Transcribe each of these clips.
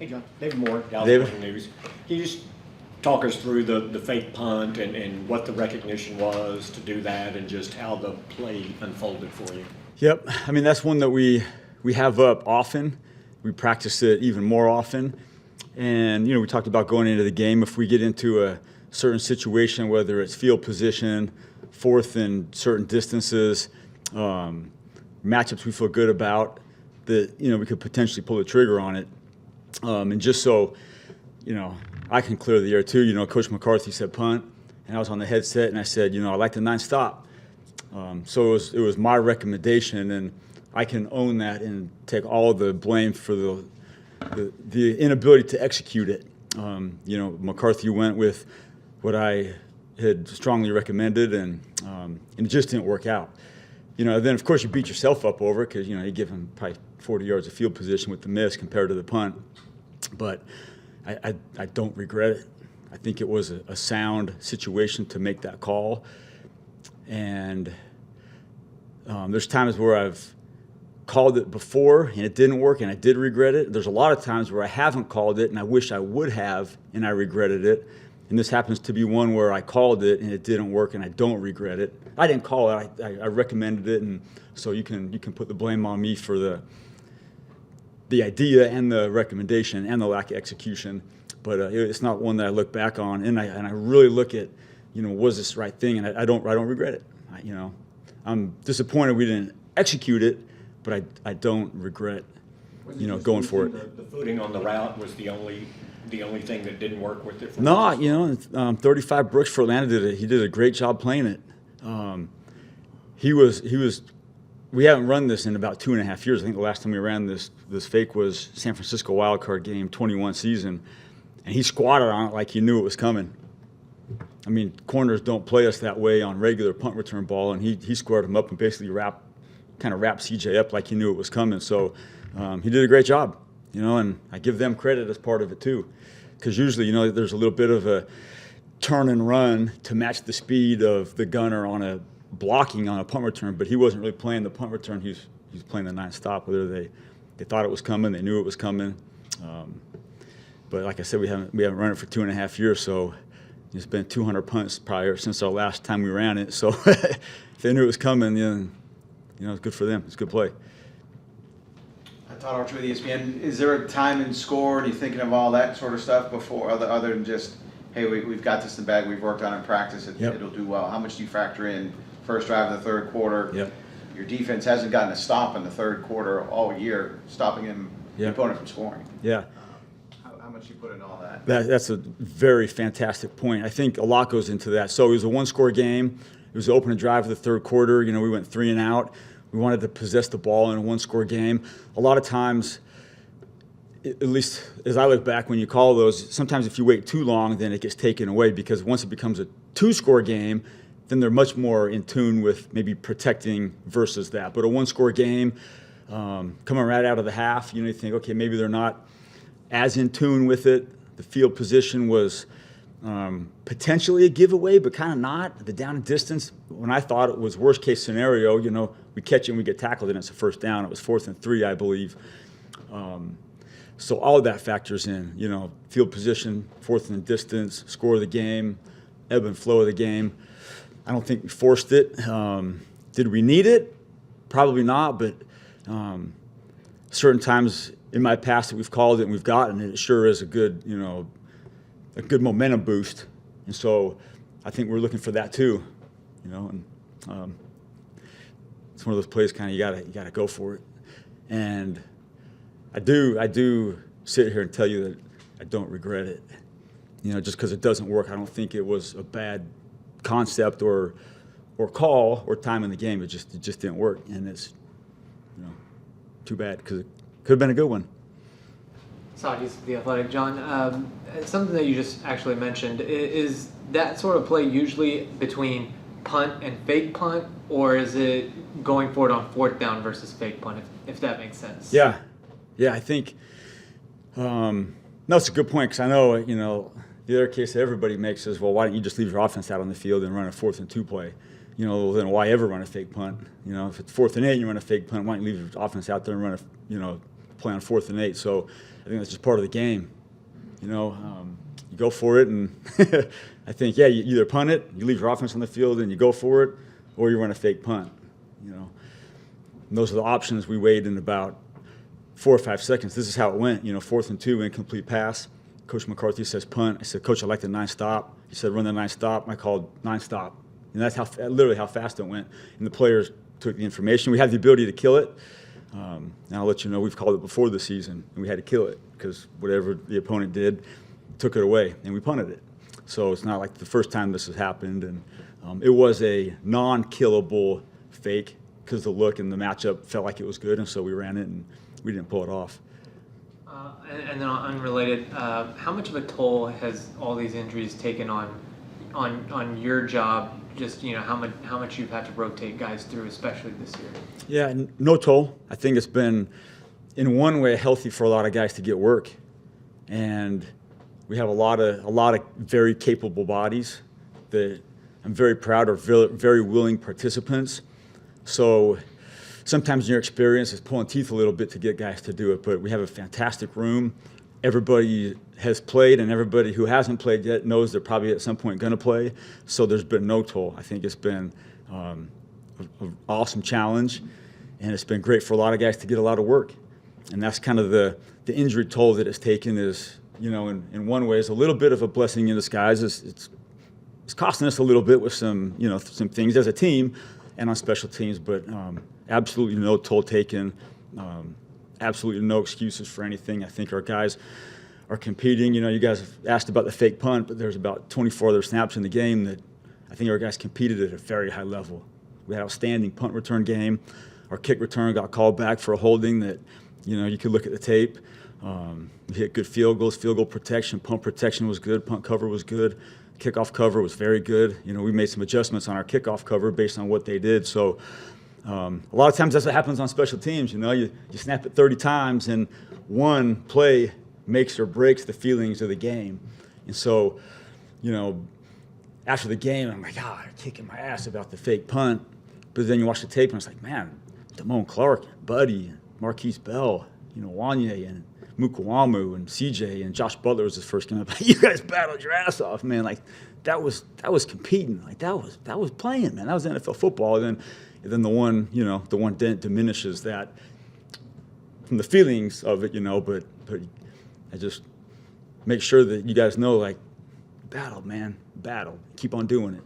Hey, John. David Moore, Dallas David. Morning News. Can you just talk us through the fake punt and what the recognition was to do that and just how the play unfolded for you? Yep. I mean, that's one that we have up often. We practice it even more often. And, we talked about going into the game. If we get into a certain situation, whether it's field position, fourth and certain distances, matchups we feel good about, that, we could potentially pull the trigger on it. And just so, I can clear the air too. Coach McCarthy said punt, and I was on the headset, and I said, I like the 9-stop. So it was my recommendation, and I can own that and take all the blame for the inability to execute it. McCarthy went with what I had strongly recommended, and it just didn't work out. Then of course you beat yourself up over it because you give him probably 40 yards of field position with the miss compared to the punt. But I don't regret it. I think it was a sound situation to make that call. And there's times where I've called it before and it didn't work and I did regret it. There's a lot of times where I haven't called it and I wish I would have and I regretted it. And this happens to be one where I called it and it didn't work and I don't regret it. I didn't call it. I recommended it, and so you can put the blame on me for the idea and the recommendation and the lack of execution. But it's not one that I look back on, and I really look at, was this the right thing? And I don't regret it. I'm disappointed we didn't execute it, but I don't regret, going for it. The footing on the route was the only thing that didn't work with it? No, 35 Brooks for Atlanta did it. He did a great job playing it. We haven't run this in about 2.5 years. I think the last time we ran this fake was San Francisco wildcard game, 21 season, and he squatted on it like he knew it was coming. I mean, corners don't play us that way on regular punt return ball, and he squared him up and basically wrapped CJ up like he knew it was coming. So he did a great job, and I give them credit as part of it too, because usually, there's a little bit of a turn and run to match the speed of the gunner on a blocking on a punt return, but he wasn't really playing the punt return. He was playing the 9-stop, whether they thought it was coming, they knew it was coming. But like I said, we haven't run it for 2.5 years, so it's been 200 punts prior since our last time we ran it. So if they knew it was coming, then it's good for them. It's a good play. Todd Archer with ESPN. Is there a time and score? Are you thinking of all that sort of stuff before, other than just, hey, we've got this in the bag, we've worked on it in practice, it'll do well? How much do you factor in first drive of the third quarter? Yep. Your defense hasn't gotten a stop in the third quarter all year, stopping the opponent from scoring. Yeah. How much do you put in all that? That's a very fantastic point. I think a lot goes into that. So it was a one-score game. It was the opening drive of the third quarter. We went 3 and out. We wanted to possess the ball in a one-score game. A lot of times, at least as I look back, when you call those, sometimes if you wait too long, then it gets taken away, because once it becomes a 2-score game, then they're much more in tune with maybe protecting versus that. But a 1-score game, coming right out of the half, you think, okay, maybe they're not as in tune with it. The field position was potentially a giveaway, but kind of not. The down and distance, when I thought it was worst case scenario, we catch it and we get tackled and it's a first down. It was 4th and 3, I believe. So all of that factors in, field position, 4th and distance, score of the game, ebb and flow of the game. I don't think we forced it. Did we need it? Probably not, but certain times in my past that we've called it and we've gotten it, it sure is a good momentum boost. And so I think we're looking for that too, and it's one of those plays kind of you gotta go for it. And I do sit here and tell you that I don't regret it. Just because it doesn't work, I don't think it was a bad concept or call or time in the game. It just didn't work, and it's too bad, because it could have been a good one. He's The Athletic. John, something that you just actually mentioned, is that sort of play usually between punt and fake punt, or is it going for it on 4th down versus fake punt, if that makes sense? Yeah, I think no, it's a good point, because I know the other case that everybody makes is, well, why don't you just leave your offense out on the field and run a 4th and 2 play? Then why ever run a fake punt? If it's 4th and 8 and you run a fake punt, why don't you leave your offense out there and run a play on 4th and 8. So I think that's just part of the game. You know, you go for it, and I think, yeah, you either punt it, you leave your offense on the field and you go for it, or you run a fake punt, you know. And those are the options we weighed in about 4 or 5 seconds. This is how it went, you know, 4th and 2, incomplete pass. Coach McCarthy says punt. I said, Coach, I like the 9-stop. He said, run the 9-stop. I called 9-stop. And that's literally how fast it went. And the players took the information. We had the ability to kill it. And I'll let you know, we've called it before the season, and we had to kill it because whatever the opponent did, took it away, and we punted it. So it's not like the first time this has happened. And it was a non-killable fake because the look and the matchup felt like it was good, and so we ran it, and we didn't pull it off. And then unrelated, how much of a toll has all these injuries taken on your job? Just, you know, how much you've had to rotate guys through, especially this year. Yeah, no toll. I think it's been, in one way, healthy for a lot of guys to get work, and we have a lot of very capable bodies that I'm very proud of, very willing participants. So sometimes your experience is pulling teeth a little bit to get guys to do it, but we have a fantastic room. Everybody has played, and everybody who hasn't played yet knows they're probably at some point going to play. So there's been no toll. I think it's been an awesome challenge, and it's been great for a lot of guys to get a lot of work. And that's kind of the injury toll that it's taken is, you know, in one way, is a little bit of a blessing in disguise. It's costing us a little bit with some, you know, some things as a team and on special teams, but absolutely no toll taken. Absolutely no excuses for anything. I think our guys are competing. You know, you guys have asked about the fake punt, but there's about 24 other snaps in the game that I think our guys competed at a very high level. We had an outstanding punt return game. Our kick return got called back for a holding that, you know, you could look at the tape. We hit good field goals, field goal protection, punt protection was good, punt cover was good, kickoff cover was very good. You know, we made some adjustments on our kickoff cover based on what they did. So a lot of times that's what happens on special teams. You know, you snap it 30 times, and one play makes or breaks the feelings of the game. And so, you know, after the game, I'm like, I'm kicking my ass about the fake punt. But then you watch the tape, and it's like, man, Damone Clark, Buddy, Marquise Bell, you know, Wanye, and Mukawamu, and CJ, and Josh Butler was his first game. You guys battled your ass off, man. Like, that was competing. Like, that was playing, man. That was NFL football. And then the one dent diminishes that from the feelings of it, you know, but I just make sure that you guys know, like, battle, man, battle. Keep on doing it.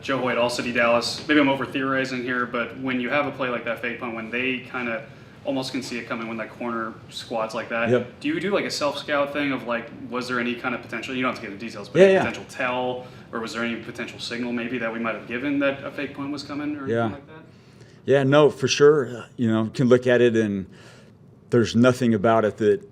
Joe Hoyt, All City Dallas. Maybe I'm over theorizing here, but when you have a play like that fake punt, when they kind of almost can see it coming when that corner squats like that, Yep. do you do like a self-scout thing of like, was there any kind of potential, you don't have to get the details, but potential tell, or was there any potential signal maybe that we might have given that a fake punt was coming or anything like that? Yeah, no, for sure. You know, you can look at it and there's nothing about it that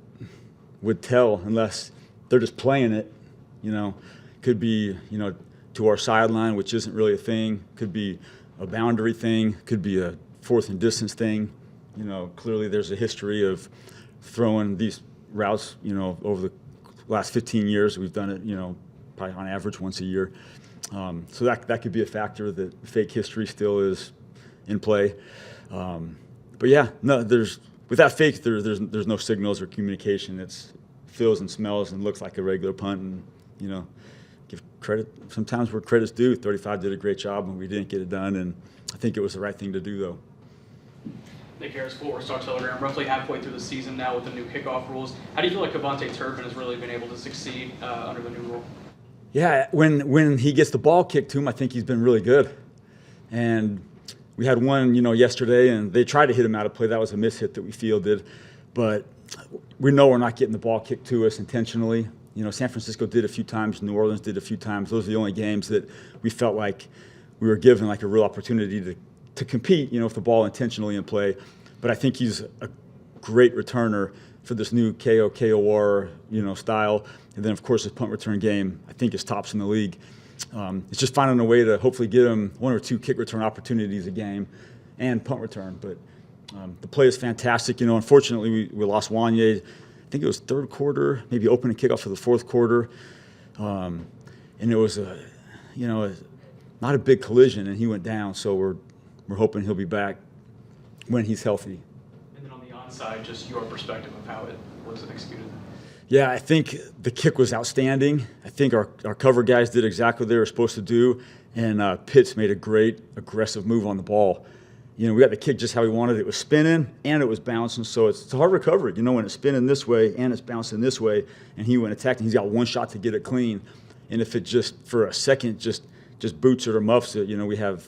would tell unless they're just playing it. You know, could be, you know, to our sideline, which isn't really a thing. Could be a boundary thing. Could be a 4th and distance thing. You know, clearly there's a history of throwing these routes, you know, over the last 15 years. We've done it, you know, probably on average once a year. So that could be a factor that fake history still is in play. But yeah, no, with that fake, there's no signals or communication. It feels and smells and looks like a regular punt, and, you know, give credit sometimes where credit's due. 35 did a great job when we didn't get it done, and I think it was the right thing to do, though. Nick Harris, Florida Star Telegram, roughly halfway through the season now with the new kickoff rules. How do you feel like Kevontae Turpin has really been able to succeed under the new rule? Yeah, when he gets the ball kicked to him, I think he's been really good. And we had one, you know, yesterday, and they tried to hit him out of play. That was a mishit that we fielded. But we know we're not getting the ball kicked to us intentionally. You know, San Francisco did a few times, New Orleans did a few times. Those are the only games that we felt like we were given like a real opportunity to compete, you know, with the ball intentionally in play. But I think he's a great returner for this new KOR, you know, style. And then, of course, his punt return game, I think, is tops in the league. It's just finding a way to hopefully get him 1 or 2 kick return opportunities a game and punt return. But the play is fantastic. You know, unfortunately, we lost Wanye. I think it was third quarter, maybe opening kickoff for the fourth quarter. And it was not a big collision, and he went down. So we're hoping he'll be back when he's healthy. And then on the Onside, just your perspective of how it was executed. Yeah, I think the kick was outstanding. I think our cover guys did exactly what they were supposed to do, and Pitts made a great aggressive move on the ball. You know, we got the kick just how we wanted it. It was spinning and it was bouncing, so it's a hard recovery. You know, when it's spinning this way and it's bouncing this way, and he went attacking, he's got one shot to get it clean. And if it just for a second just boots it or muffs it, you know, we have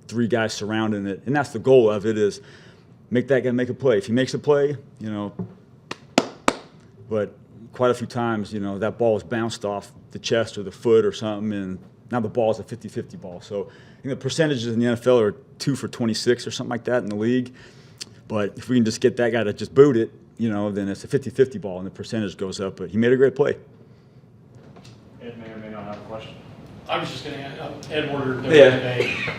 3 guys surrounding it, and that's the goal of it, is make that guy make a play. If he makes a play, you know, but quite a few times, you know, that ball was bounced off the chest or the foot or something, and now the ball is a 50-50 ball. So I think the percentages in the NFL are 2 for 26 or something like that in the league. But if we can just get that guy to just boot it, you know, then it's a 50-50 ball and the percentage goes up. But he made a great play. Ed may or may not have a question. I was just going to add, Ed ordered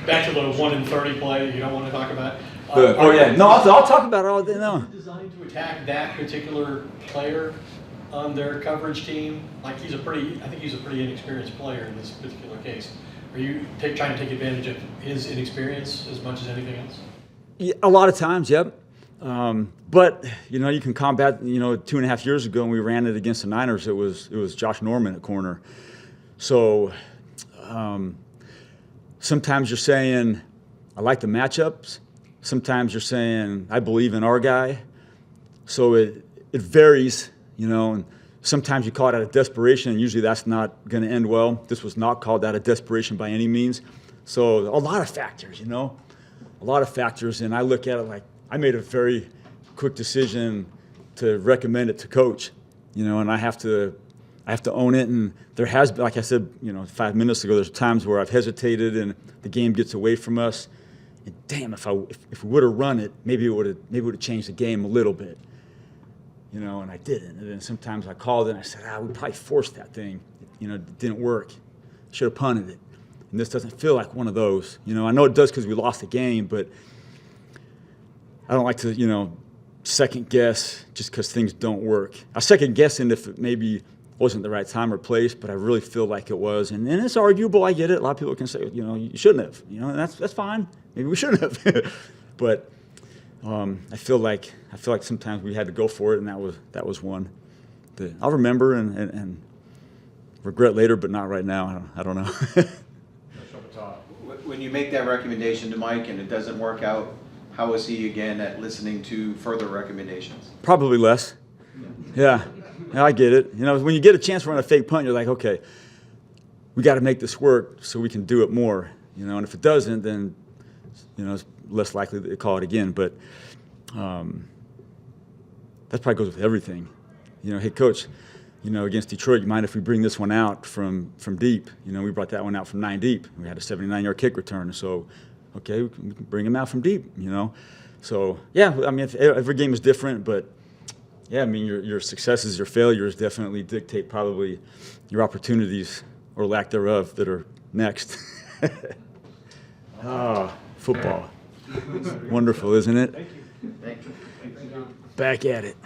back to the 1 in 30 play you don't want to talk about. Oh, yeah. No, I'll talk about it all day now. Designed to attack that particular player on their coverage team? Like I think he's a pretty inexperienced player in this particular case. Are you trying to take advantage of his inexperience as much as anything else? Yeah, a lot of times, yep. But, you know, you can combat, you know, 2.5 years ago when we ran it against the Niners, it was Josh Norman at corner. So sometimes you're saying, I like the matchups. Sometimes you're saying, I believe in our guy. So it varies, you know, and sometimes you call it out of desperation, and usually that's not going to end well. This was not called out of desperation by any means. So a lot of factors, you know, a lot of factors. And I look at it like I made a very quick decision to recommend it to coach, you know, and I have to own it. And there has been, like I said, you know, 5 minutes ago, there's times where I've hesitated and the game gets away from us. And damn, if we would have run it, maybe it would have changed the game a little bit. You know, and I didn't. And then sometimes I called and I said, we probably forced that thing. You know, it didn't work. Should have punted it. And this doesn't feel like one of those. You know, I know it does because we lost the game, but I don't like to, you know, second guess just because things don't work. I second guess it if it maybe wasn't the right time or place, but I really feel like it was. And it's arguable. I get it. A lot of people can say, you know, you shouldn't have. You know, and that's fine. Maybe we shouldn't have. But I feel like sometimes we had to go for it, and that was one that I'll remember and regret later, but not right now. I don't know. When you make that recommendation to Mike and it doesn't work out, how is he again at listening to further recommendations? Probably less. Yeah, I get it. You know, when you get a chance to run a fake punt, you're like, okay, we got to make this work so we can do it more. You know, and if it doesn't, then you know it's less likely to call it again. But that probably goes with everything. You know, hey coach, you know, against Detroit, you mind if we bring this one out from deep? You know, we brought that one out from 9 deep. We had a 79-yard kick return, so okay, we can bring him out from deep. You know, so yeah, I mean, every game is different, but yeah, I mean, your successes, your failures definitely dictate probably your opportunities or lack thereof that are next. Football. Wonderful, isn't it? Thank you. Back at it.